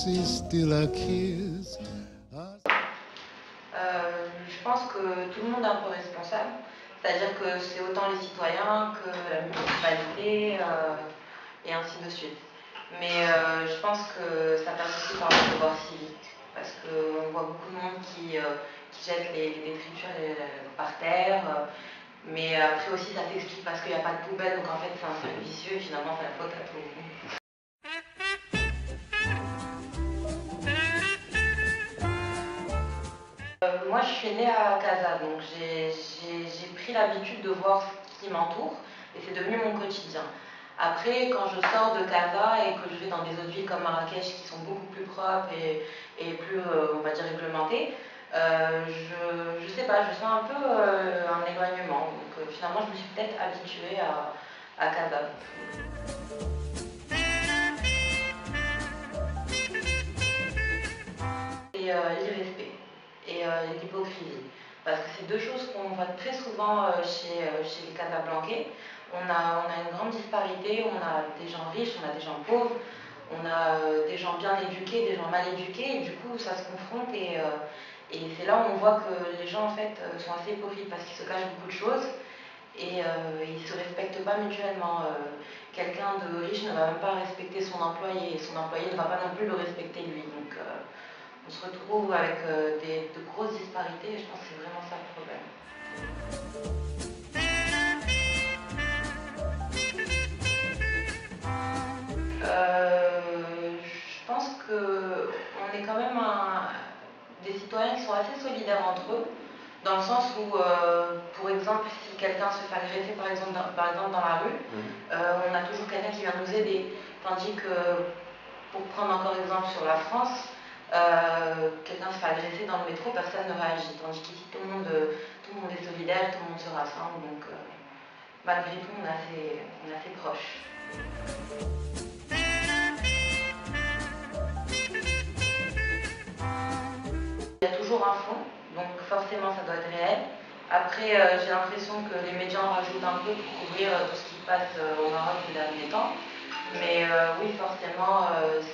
mercy, still a kiss. Je pense que tout le monde est un peu responsable, c'est-à-dire que c'est autant les citoyens que la municipalité et ainsi de suite. Mais je pense que ça passe aussi par le devoir civique, parce qu'on voit beaucoup de monde qui jette les détritus par terre, mais après aussi ça s'explique parce qu'il n'y a pas de poubelle, donc en fait c'est un cercle vicieux et finalement c'est la faute à tout le monde. Moi, je suis née à Casa, donc j'ai pris l'habitude de voir ce qui m'entoure et c'est devenu mon quotidien. Après, quand je sors de Casa et que je vais dans des autres villes comme Marrakech qui sont beaucoup plus propres et plus, on va dire, réglementées, je sais pas, je sens un peu un éloignement. Donc finalement, je me suis peut-être habituée à Casa. Et l'irrespect et l'hypocrisie. Parce que c'est deux choses qu'on voit très souvent chez les Casablancais. On a une grande disparité, on a des gens riches, on a des gens pauvres, on a des gens bien éduqués, des gens mal éduqués, et du coup ça se confronte et c'est là où on voit que les gens en fait sont assez hypocrites parce qu'ils se cachent beaucoup de choses et ils ne se respectent pas mutuellement. Quelqu'un de riche ne va même pas respecter son employé et son employé ne va pas non plus le respecter lui. Donc on se retrouve avec de grosses disparités et je pense que c'est vraiment ça le problème. Je pense qu'on est quand même des citoyens qui sont assez solidaires entre eux, dans le sens où, pour exemple, si quelqu'un se fait agresser par exemple dans la rue, on a toujours quelqu'un qui vient nous aider. Tandis que, pour prendre encore exemple sur la France, quelqu'un se fait agresser dans le métro, personne ne réagit. Tandis qu'ici, tout le monde est solidaire, tout le monde se rassemble, donc malgré tout, on est assez proches. Il y a toujours un fond, donc forcément ça doit être réel. Après, j'ai l'impression que les médias en rajoutent un peu pour couvrir tout ce qui se passe au Maroc ces derniers temps. Mais oui, forcément,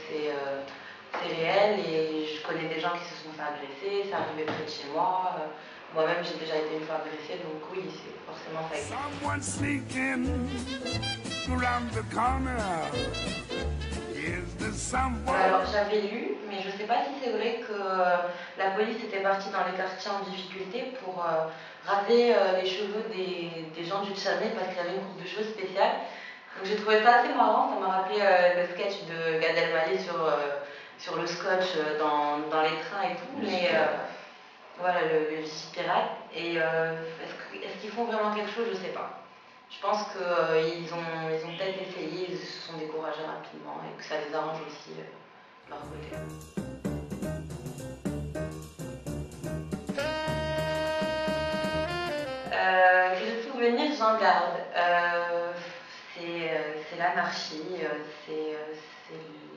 c'est réel et je connais des gens qui se sont fait agresser, c'est arrivé près de chez moi. Moi-même, j'ai déjà été une fois agressée, donc oui, c'est forcément ça existe. Alors j'avais lu, mais je ne sais pas si c'est vrai que la police était partie dans les quartiers en difficulté pour raser les cheveux des gens du Tchamé parce qu'il y avait une coupe de cheveux spéciale. Donc j'ai trouvé ça assez marrant, ça m'a rappelé le sketch de Gad Elmaleh sur le scotch dans les trains et tout, mais voilà, le Gigi pirate. Et est-ce qu'ils font vraiment quelque chose? Je sais pas. Je pense qu'ils ont peut-être essayé, ils se sont découragés rapidement et que ça les arrange aussi de leur côté. Les souvenirs, j'en garde. C'est l'anarchie, c'est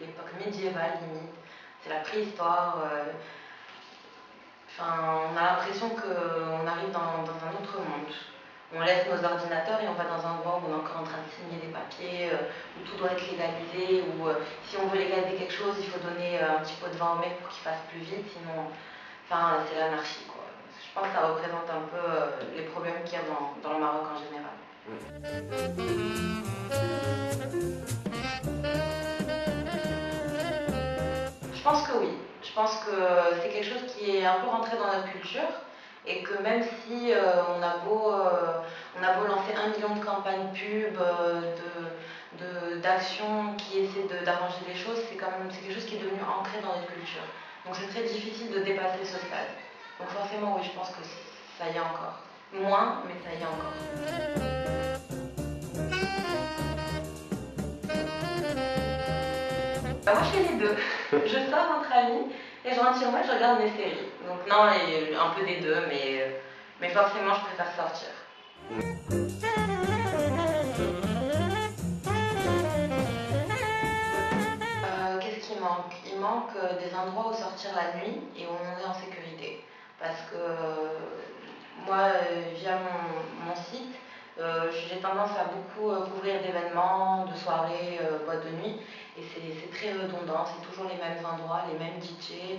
l'époque médiévale limite, c'est la préhistoire. On a l'impression qu'on arrive dans un autre monde. On laisse nos ordinateurs et on va dans un endroit où on est encore en train de signer des papiers, où tout doit être légalisé, où si on veut légaliser quelque chose, il faut donner un petit pot de vin au mec pour qu'il fasse plus vite, sinon, c'est l'anarchie, quoi. Je pense que ça représente un peu les problèmes qu'il y a dans le Maroc en général. Je pense que oui. Je pense que c'est quelque chose qui est un peu rentré dans notre culture et que même si on a beau lancer 1 million de campagnes pub, d'actions qui essaient d'arranger les choses, c'est quelque chose qui est devenu ancré dans notre culture. Donc c'est très difficile de dépasser ce stade. Donc forcément oui, je pense que ça y est encore. Moins, mais ça y est encore. Moi je fais les deux. Je sors entre amis et je rentre chez moi et je regarde mes séries. Donc non, un peu des deux, mais forcément je préfère sortir. Qu'est-ce qui manque? Il manque des endroits où sortir la nuit et où on est en sécurité. Parce que moi, via mon site, J'ai tendance à beaucoup couvrir d'événements, de soirées, boîtes de nuit, et c'est très redondant, c'est toujours les mêmes endroits, les mêmes DJ.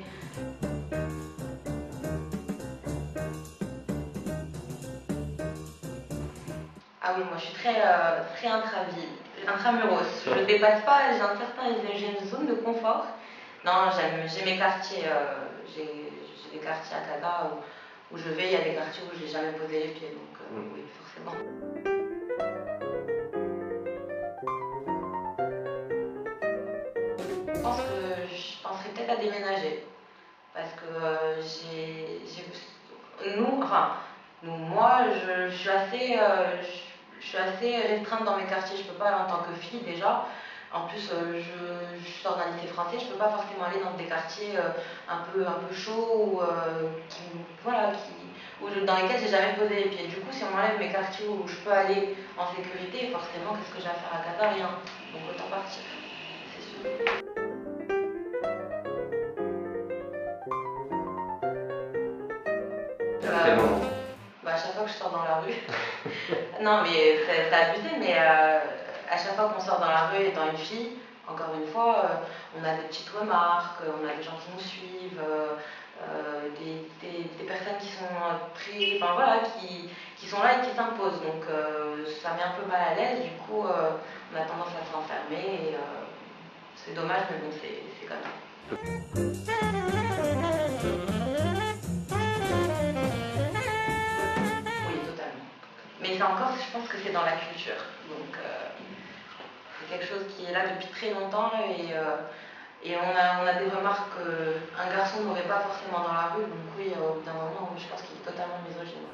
Ah oui, moi je suis très intraville, intramuros. Je ne dépasse pas, j'ai une zone de confort. Non, j'ai mes quartiers, j'ai des quartiers à Casa où je vais, il y a des quartiers où j'ai jamais posé les pieds, donc oui, forcément. Je pense que je penserais peut-être à déménager, parce que moi, je suis assez restreinte dans mes quartiers. Je peux pas, en tant que fille déjà. En plus, je sors d'un lycée français, je peux pas forcément aller dans des quartiers un peu chauds ou dans lesquels j'ai jamais posé les pieds. Du coup, si on m'enlève mes quartiers où je peux aller en sécurité, forcément, qu'est-ce que j'ai à faire à Casa? Rien. Donc autant partir, c'est sûr. À chaque fois que je sors dans la rue. Non, mais c'est abusé, mais à chaque fois qu'on sort dans la rue étant une fille, encore une fois, on a des petites remarques, on a des gens qui nous suivent, des personnes qui sont qui sont là et qui s'imposent. Donc ça met un peu mal à l'aise, du coup on a tendance à s'enfermer et c'est dommage, mais bon, c'est comme ça. Mais c'est encore, je pense que c'est dans la culture. Donc c'est quelque chose qui est là depuis très longtemps et on a des remarques qu'un garçon n'aurait pas forcément dans la rue. Donc oui, au bout d'un moment, je pense qu'il est totalement misogyne.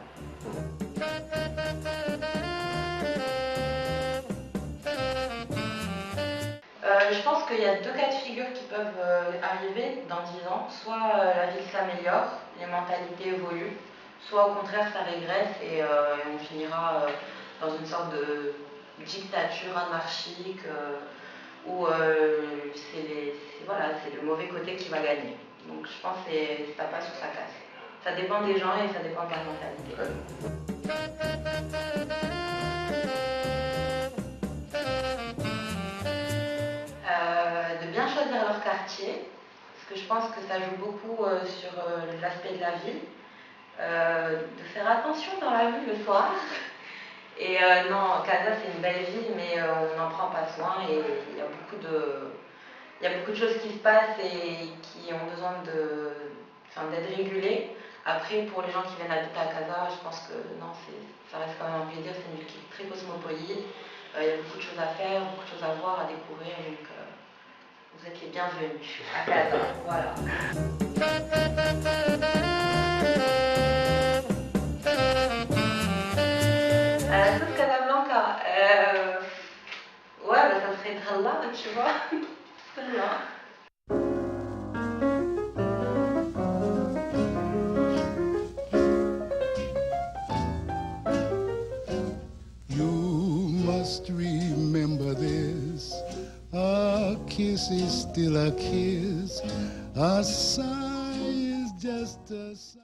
Je pense qu'il y a deux cas de figure qui peuvent arriver dans 10 ans. Soit la ville s'améliore, les mentalités évoluent, soit au contraire ça régresse et on finira dans une sorte de dictature anarchique où c'est le mauvais côté qui va gagner. Donc je pense que ça passe ou ça casse. Ça dépend des gens et ça dépend de la mentalité. De bien choisir leur quartier, parce que je pense que ça joue beaucoup sur l'aspect de la ville. De faire attention dans la rue le soir. Et non, Casa c'est une belle ville, mais on n'en prend pas soin et il y a beaucoup de choses qui se passent et qui ont besoin d'être régulées. Après, pour les gens qui viennent habiter à Casa, je pense que non, ça reste quand même un plaisir, c'est une ville qui est très cosmopolite. Il y a beaucoup de choses à faire, beaucoup de choses à voir, à découvrir, donc vous êtes les bienvenus à Casa. Voilà. La sauce Casablanca, ouais, ça serait Dralla, tu vois. Celle-là. You must remember this. A kiss is still a kiss. A sigh is just a sigh.